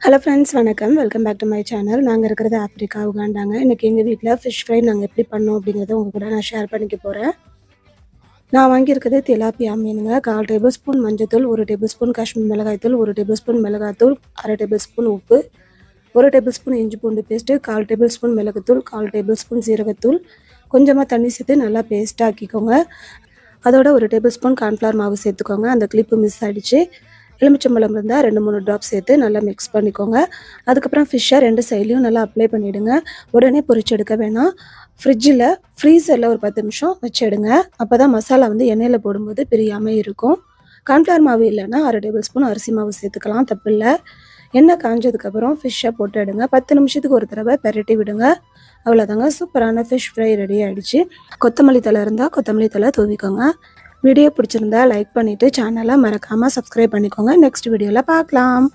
Hello friends வணக்கம். Welcome back to my channel. நாங்கள் இருக்கிறது ஆஃப்ரிக்கா, உகாண்டாங்க. இன்றைக்கி எங்கள் வீட்டில் ஃபிஷ் ஃப்ரை நாங்கள் எப்படி பண்ணோம் அப்படிங்கிறத உங்கள் கூட நான் ஷேர் பண்ணிக்க போகிறேன். நான் வாங்கியிருக்கிறது திலாப்பியா மீனுங்க. 1/4 டேபிள் ஸ்பூன் மஞ்சத்தூள், 1 டேபிள் ஸ்பூன் காஷ்மீர் மிளகாய்த்தூள், 1 டேபிள் ஸ்பூன் மிளகாத்தூள், 1/2 டேபிள் ஸ்பூன் உப்பு, 1 டேபிள் ஸ்பூன் இஞ்சி பூண்டு பேஸ்ட்டு, 1/4 டேபிள் ஸ்பூன் மிளகுத்தூள், 1/4 டேபிள் ஸ்பூன் சீரகத்தூள், கொஞ்சமாக தண்ணி சேர்த்து நல்லா பேஸ்ட்டாக ஆக்கிக்கோங்க. அதோட 1 டேபிள் ஸ்பூன் கார்ன்ஃப்ளவர் மாவு சேர்த்துக்கோங்க. அந்த கிளிப்பு மிஸ் ஆகிடுச்சு. எலுமிச்சம்பழம் இருந்தால் 2-3 ட்ராப் சேர்த்து நல்லா மிக்ஸ் பண்ணிக்கோங்க. அதுக்கப்புறம் ஃபிஷ்ஷை 2 சைட்லையும் நல்லா அப்ளை பண்ணிவிடுங்க. உடனே பொரிச்சு எடுக்க வேணாம். ஃப்ரீசரில் ஒரு 10 நிமிஷம் வச்சிடுங்க. அப்போ தான் மசாலா எண்ணெயில் போடும்போது பிரியாமல் இருக்கும். கார்ன்ஃப்ளவர் மாவு இல்லைன்னா 1/2 டேபிள் ஸ்பூன் அரிசி மாவு சேர்த்துக்கலாம், தப்பில்லை. எண்ணெய் காஞ்சதுக்கப்புறம் ஃபிஷ்ஷை போட்டு எடுங்க. 10 நிமிஷத்துக்கு ஒரு தடவை பெரட்டி விடுங்க. அவ்வளோதாங்க, சூப்பரான ஃபிஷ் ஃப்ரை ரெடி ஆகிடுச்சு. கொத்தமல்லி தழை இருந்தால் கொத்தமல்லி தழை தூவிக்கோங்க. வீடியோ பிடிச்சிருந்தா லைக் பண்ணிவிட்டு சேனலை மறக்காமல் சப்ஸ்கிரைப் பண்ணிக்கோங்க. நெக்ஸ்ட் வீடியோவில் பார்க்கலாம்.